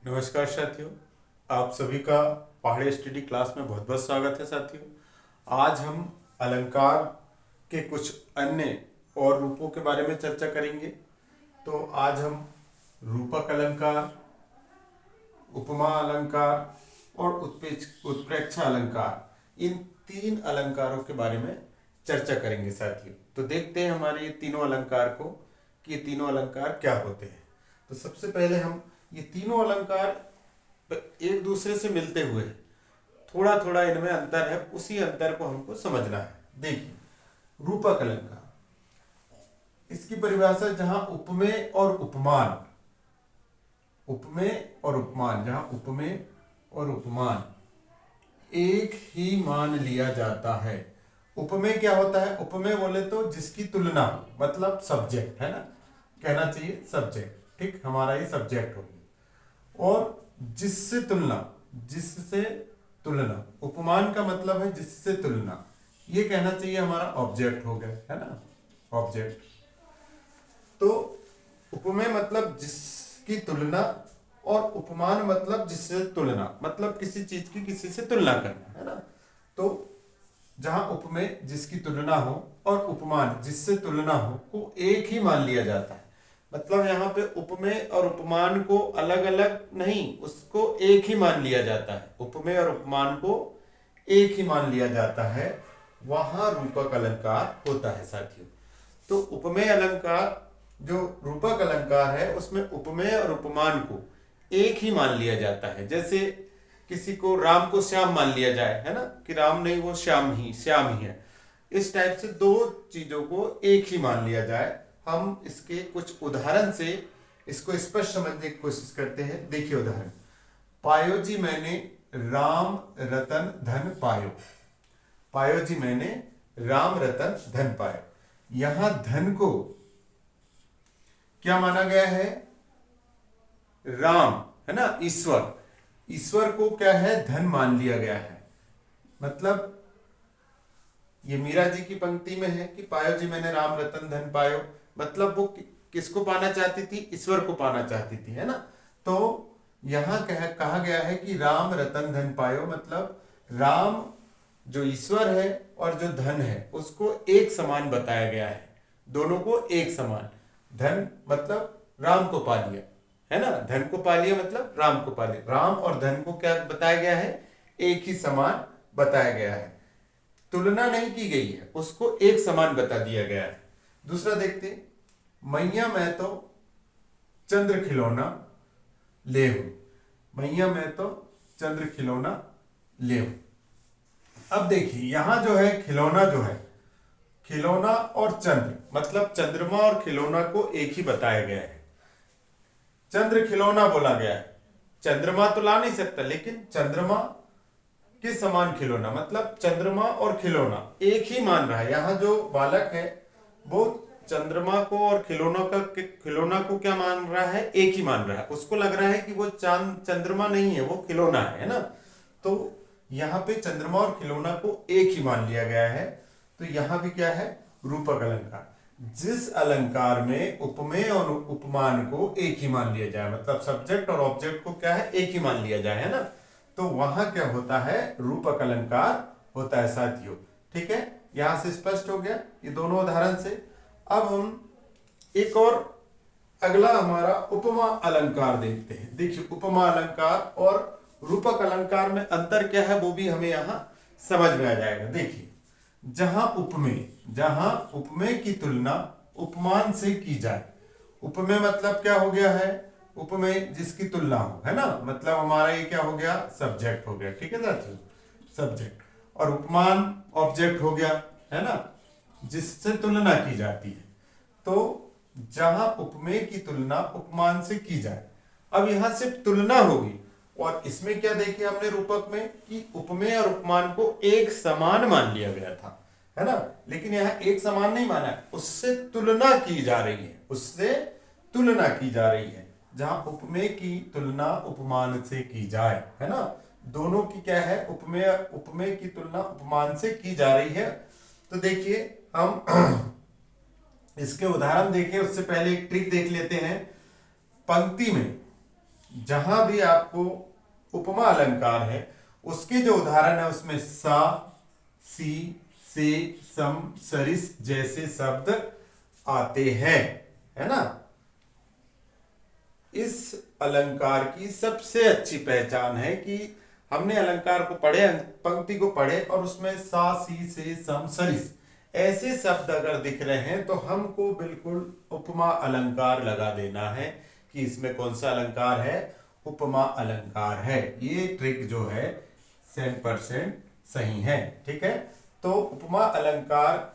नमस्कार साथियों। आप सभी का पहाड़ी स्टडी क्लास में बहुत बहुत स्वागत है साथियों। आज हम अलंकार के कुछ अन्य और रूपों के बारे में चर्चा करेंगे। तो आज हम रूपक अलंकार, उपमा अलंकार और उत्प्रेक्षा अलंकार, इन तीन अलंकारों के बारे में चर्चा करेंगे साथियों। तो देखते हैं हमारे ये तीनों अलंकार को कि ये तीनों अलंकार क्या होते हैं। तो सबसे पहले हम ये तीनों अलंकार एक दूसरे से मिलते हुए, थोड़ा थोड़ा इनमें अंतर है, उसी अंतर को हमको समझना है। देखिए, रूपक अलंकार, इसकी परिभाषा जहां उपमेय और उपमान, उपमेय और उपमान, जहां उपमेय और उपमान एक ही मान लिया जाता है। उपमेय क्या होता है? उपमेय बोले तो जिसकी तुलना, मतलब सब्जेक्ट है ना, कहना चाहिए सब्जेक्ट, ठीक, हमारा ये सब्जेक्ट हो गया। और जिससे तुलना, जिससे तुलना, उपमान का मतलब है जिससे तुलना, ये कहना चाहिए हमारा ऑब्जेक्ट हो गया, है ना, ऑब्जेक्ट। तो उपमेय मतलब जिसकी तुलना और उपमान मतलब जिससे तुलना, मतलब किसी चीज की किसी से तुलना करना, है ना। तो जहां उपमेय जिसकी तुलना हो और उपमान जिससे तुलना हो को एक ही मान लिया जाता है। मतलब यहाँ पे उपमेय और उपमान को अलग अलग नहीं, उसको एक ही मान लिया जाता है। उपमेय और उपमान को एक ही मान लिया जाता है, वहां रूपक अलंकार होता है साथियों। तो उपमेय अलंकार, जो रूपक अलंकार है, उसमें उपमेय और उपमान को एक ही मान लिया जाता है। जैसे किसी को, राम को श्याम मान लिया जाए, है ना, कि राम नहीं, वो श्याम ही है। इस टाइप से दो चीजों को एक ही मान लिया जाए। हम इसके कुछ उदाहरण से इसको स्पष्ट समझने की कोशिश करते हैं। देखिए उदाहरण, पायो जी मैंने राम रतन धन पायो। पायो जी मैंने राम रतन धन पायो। यहां धन को क्या माना गया है? राम, है ना, ईश्वर, ईश्वर को क्या है? धन मान लिया गया है। मतलब ये मीरा जी की पंक्ति में है कि पायो जी मैंने राम रतन धन पायो, मतलब वो किसको पाना चाहती थी? ईश्वर को पाना चाहती थी, है ना। तो यहां कहा गया है कि राम रतन धन पायो, मतलब राम जो ईश्वर है और जो धन है उसको एक समान बताया गया है। दोनों को एक समान, धन मतलब राम को पा लिया, है ना, धन को पा लिया मतलब राम को पा लिया। राम और धन को क्या बताया गया है? एक ही समान बताया गया है। तुलना नहीं की गई है, उसको एक समान बता दिया गया है। दूसरा देखते, मैया मैं तो चंद्र खिलौना ले हूं। मैया मैं तो चंद्र खिलौना ले हूं। अब देखिए यहां जो है खिलौना, जो है खिलौना और चंद्र, मतलब चंद्रमा और खिलौना को एक ही बताया गया है। चंद्र खिलौना बोला गया है, चंद्रमा तो ला नहीं सकता, लेकिन चंद्रमा के समान खिलौना, मतलब चंद्रमा और खिलौना एक ही मान रहा है। यहाँ जो बालक है वो चंद्रमा को और खिलौना को क्या मान रहा है? एक ही मान रहा है। उसको लग रहा है कि वो चंद्रमा नहीं है, वो खिलौना है ना। तो यहाँ पे चंद्रमा और खिलौना को एक ही मान लिया गया है। तो यहाँ भी क्या है? रूपक अलंकार। जिस अलंकार में उपमेय और उपमान को एक ही मान लिया जाए, मतलब सब्जेक्ट और ऑब्जेक्ट को क्या है? एक ही मान लिया जाए, है ना, तो वहां क्या होता है? रूपक अलंकार होता है साथियों। ठीक है, यहां से स्पष्ट हो गया ये दोनों उदाहरण से। अब हम एक और अगला हमारा उपमा अलंकार देखते हैं। देखिए उपमा अलंकार और रूपक अलंकार में अंतर क्या है वो भी हमें यहां समझ में आ जाएगा। देखिए, जहां उपमेय की तुलना उपमान से की जाए। उपमेय मतलब क्या हो गया है? उपमेय जिसकी तुलना हो, है ना, मतलब हमारा ये क्या हो गया? सब्जेक्ट हो गया। ठीक है साथियों, सब्जेक्ट। और उपमान ऑब्जेक्ट हो गया, है ना, जिससे तुलना की जाती है। तो जहां उपमेय की तुलना उपमान से की जाए, अब यहां सिर्फ तुलना होगी। और इसमें क्या देखे हमने रूपक में कि उपमेय और उपमान को एक समान मान लिया गया था, है ना, लेकिन यहां एक समान नहीं माना है, उससे तुलना की जा रही है, उससे तुलना की जा रही है। जहां उपमेय की तुलना उपमान से की जाए, है ना, दोनों की क्या है? उपमेय उपमेय की तुलना उपमान से की जा रही है। तो देखिए हम इसके उदाहरण देखें उससे पहले एक ट्रिक देख लेते हैं। पंक्ति में जहां भी आपको उपमा अलंकार है उसके जो उदाहरण है उसमें सा, सी, से, सम, सरिस जैसे शब्द आते हैं, है ना। इस अलंकार की सबसे अच्छी पहचान है कि हमने अलंकार को पढ़े, पंक्ति को पढ़े और उसमें सा, सी, से, सम, सरिस ऐसे शब्द अगर दिख रहे हैं तो हमको बिल्कुल उपमा अलंकार लगा देना है कि इसमें कौन सा अलंकार है, उपमा अलंकार है। ये ट्रिक जो है 100% सही है, ठीक है। तो उपमा अलंकार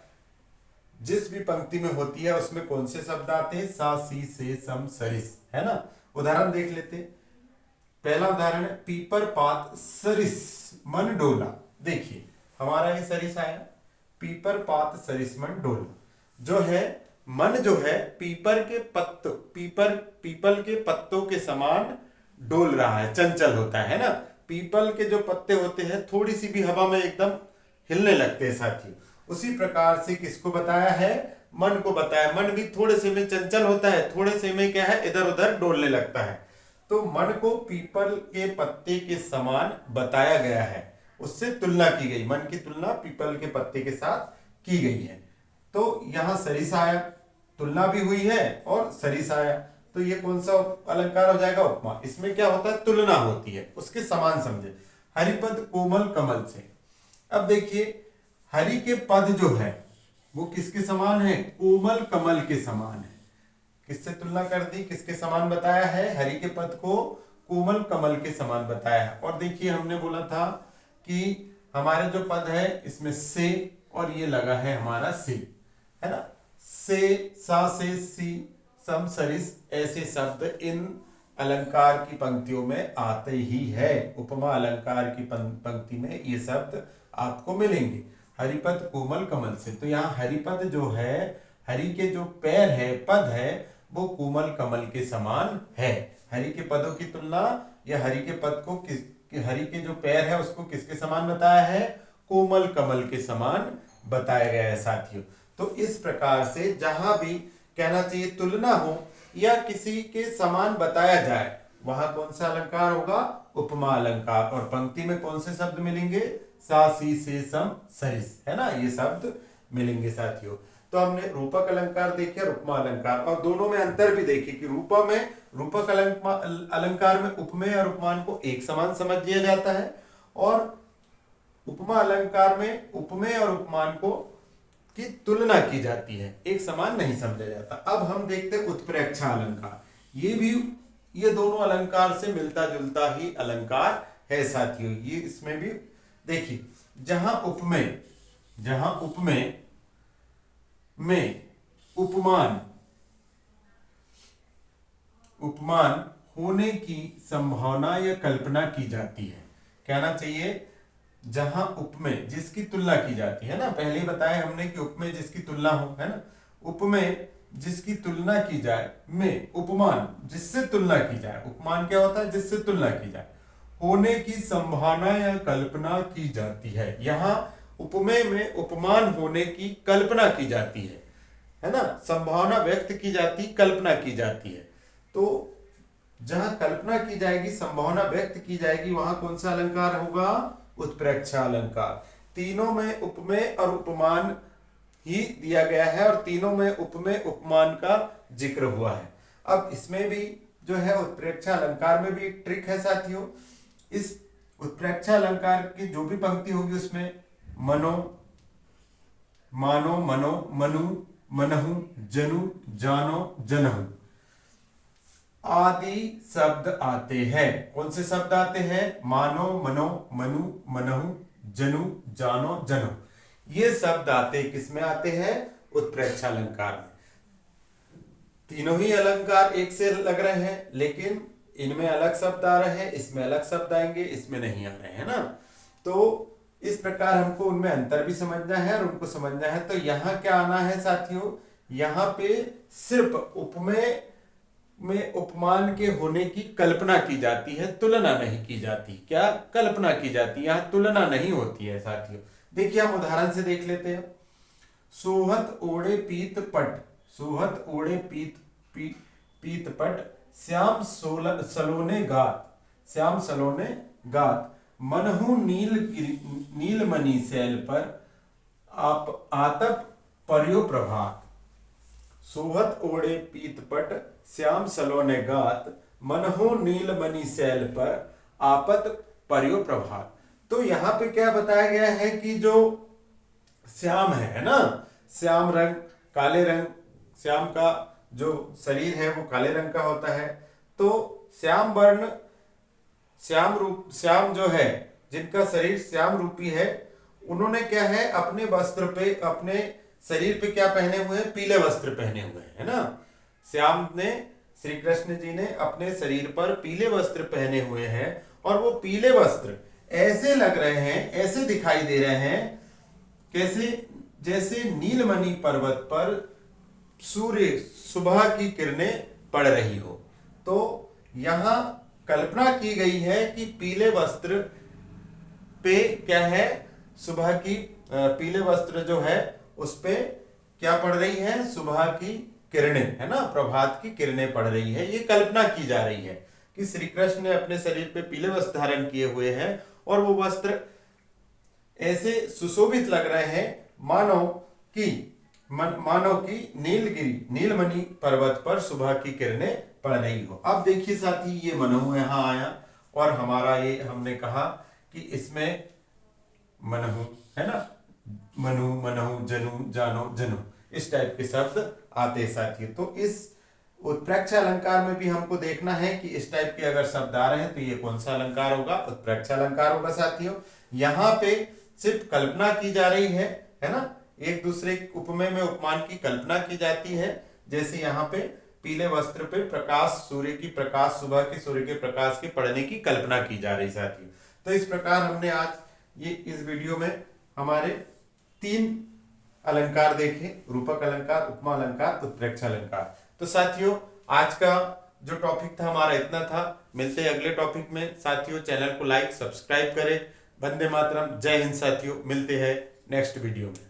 जिस भी पंक्ति में होती है उसमें कौन से शब्द आते हैं, सा, सी, से, सम, सरिस, है ना। उदाहरण देख लेते। पहला उदाहरण है पीपर पात सरिस मन डोला। देखिए हमारा ये सरिस आया, पीपर पात सरिस मन डोला। जो है मन जो है पीपल के पत्तों के समान डोल रहा है, चंचल होता है ना। पीपल के जो पत्ते होते हैं थोड़ी सी भी हवा में एकदम हिलने लगते हैं साथी। उसी प्रकार से किसको बताया है, मन को बताया। मन भी थोड़े से में चंचल होता है, थोड़े से में क्या है, इधर उधर डोलने लगता है। तो मन को पीपल के पत्ते के समान बताया गया है, उससे तुलना की गई, मन की तुलना पीपल के पत्ते के साथ की गई है। तो यहां सरिस आया, तुलना भी हुई है और सरिस आया, तो ये कौन सा अलंकार हो जाएगा, उपमा। इसमें क्या होता है, तुलना होती है, उसके समान समझे। हरिपद कोमल कमल से। अब देखिए हरि के पद जो है वो किसके समान है, कोमल कमल के समान है। किससे तुलना कर दी, किसके समान बताया है, हरि के पद को कोमल कमल के समान बताया है। और देखिए हमने बोला था कि हमारे जो पद है इसमें से और ये लगा है हमारा से, है ना। से, सा, से, सी, सम, सरिस ऐसे शब्द इन अलंकार की पंक्तियों में आते ही है। उपमा अलंकार की पंक्ति में ये शब्द आपको मिलेंगे, हरिपद कोमल कमल से। तो यहाँ हरिपद जो है, हरि के जो पैर है, पद है, वो कोमल कमल के समान है। हरि के पदों की तुलना या हरि के पद को हरि के जो पैर है उसको किसके समान बताया है, कोमल कमल के समान बताया गया है साथियों। तो इस प्रकार से जहां भी कहना चाहिए तुलना हो या किसी के समान बताया जाए वहां कौन सा अलंकार होगा, उपमा अलंकार। और पंक्ति में कौन से शब्द मिलेंगे, सा, सी, से, सम, सरिस, है ना, ये शब्द मिलेंगे साथियों। तो हमने रूपक अलंकार देखे और उपमा अलंकार, और दोनों में अंतर भी देखे कि रूपक अलंकार में उपमेय और उपमान को एक समान समझ लिया जाता है और उपमा अलंकार में उपमेय और उपमान को की तुलना की जाती है, एक समान नहीं समझा जाता। अब हम देखते हैं उत्प्रेक्षा अलंकार। ये दोनों अलंकार से मिलता जुलता ही अलंकार है साथियों। ये इसमें भी देखिए जहां उपमेय में उपमान होने की संभावना या कल्पना की जाती है। कहना चाहिए जहां उपमेय जिसकी तुलना की जाती है ना, पहले ही बताया हमने कि उपमेय जिसकी तुलना हो, है ना। उपमेय जिसकी तुलना की जाए में उपमान जिससे तुलना की जाए, उपमान क्या होता है, जिससे तुलना की जाए, होने की संभावना या कल्पना की जाती है। यहाँ उपमेय में उपमान होने की कल्पना की जाती है ना, संभावना व्यक्त की जाती, कल्पना की जाती है। तो जहां कल्पना की जाएगी, संभावना व्यक्त की जाएगी, वहां कौन सा अलंकार होगा, उत्प्रेक्षा अलंकार। तीनों में उपमेय और उपमान ही दिया गया है और तीनों में उपमेय उपमान का जिक्र हुआ है। अब इसमें भी जो है उत्प्रेक्षा अलंकार में भी एक ट्रिक है साथियों। इस उत्प्रेक्षा अलंकार की जो भी पंक्ति होगी उसमें मनो, मानो, मनो, मनु, मनहु, जनु, जानो, जनहु आदि शब्द आते हैं। कौन से शब्द आते हैं, मानो, मनो, मनु, मनहु, जनु, जानो, जनो, ये शब्द आते किसमें आते हैं, उत्प्रेक्षा अलंकार में। तीनों ही अलंकार एक से लग रहे हैं लेकिन इनमें अलग शब्द आ रहे हैं, इसमें अलग शब्द आएंगे, इसमें नहीं आ रहे हैं ना। तो इस प्रकार हमको उनमें अंतर भी समझना है और उनको समझना है। तो यहाँ क्या आना है साथियों, यहाँ पे सिर्फ उपमेय में उपमान के होने की कल्पना की जाती है, तुलना नहीं की जाती। क्या कल्पना की जाती है, यहाँ तुलना नहीं होती है साथियों। देखिए हम उदाहरण से देख लेते हैं। सोहत ओढ़े पीत पट, सोहत ओढ़े पीत पट श्याम सलोने गात, श्याम सलोने गात, मनहु नीलमणि शैल पर आप आतप पर्यो प्रभात। सोहत ओढ़े पीतपट श्याम सलोने गात, मनहु नीलमणि शैल पर आपत पर्यो प्रभात। तो यहाँ पे क्या बताया गया है कि जो श्याम है ना, श्याम रंग, काले रंग, श्याम का जो शरीर है वो काले रंग का होता है। तो श्याम वर्ण, श्याम रूप, श्याम जो है जिनका शरीर श्याम रूपी है, उन्होंने क्या है अपने वस्त्र पे, अपने शरीर पे क्या पहने हुए हैं, पीले वस्त्र पहने हुए हैं, है ना। श्याम ने, श्री कृष्ण जी ने अपने शरीर पर पीले वस्त्र पहने हुए हैं, और वो पीले वस्त्र ऐसे लग रहे हैं, ऐसे दिखाई दे रहे हैं, कैसे, जैसे नीलमणि पर्वत पर सूर्य सुबह की किरणें पड़ रही हो। तो यहां कल्पना की गई है कि पीले वस्त्र पे क्या है, सुबह की पीले वस्त्र जो है उस पे क्या पड़ रही है, सुबह की किरणें, है ना, प्रभात की किरणें पड़ रही है। ये कल्पना की जा रही है कि श्री कृष्ण ने अपने शरीर पे पीले वस्त्र धारण किए हुए हैं, और वो वस्त्र ऐसे सुशोभित लग रहे हैं मानो कि नीलगिरी, नीलमणि पर्वत पर सुबह की किरणें पड़ रही हो। अब देखिए साथी, ये मनहु यहाँ आया, और हमारा ये हमने कहा कि इसमें मनहु है ना, मनु, मनहु, जनु, जानो, जनु, इस टाइप के शब्द आते हैं साथियों। तो इस उत्प्रेक्ष अलंकार में भी हमको देखना है कि इस टाइप के अगर शब्द आ रहे हैं तो ये कौन सा अलंकार होगा, उत्प्रेक्ष अलंकार होगा साथियों। यहाँ पे सिर्फ कल्पना की जा रही है ना, एक दूसरे उपमेय में उपमान की कल्पना की जाती है। जैसे यहाँ पे पीले वस्त्र पे प्रकाश, सूर्य की प्रकाश, सुबह के सूर्य के प्रकाश के पड़ने की कल्पना की जा रही साथियों। तो इस प्रकार हमने आज ये इस वीडियो में हमारे 3 अलंकार देखे, रूपक अलंकार, उपमा अलंकार, उत्प्रेक्ष अलंकार। तो साथियों आज का जो टॉपिक था हमारा इतना था। मिलते हैं अगले टॉपिक में साथियों। चैनल को लाइक, सब्सक्राइब करें। वंदे मातरम, जय हिंद साथियों। मिलते हैं नेक्स्ट वीडियो में।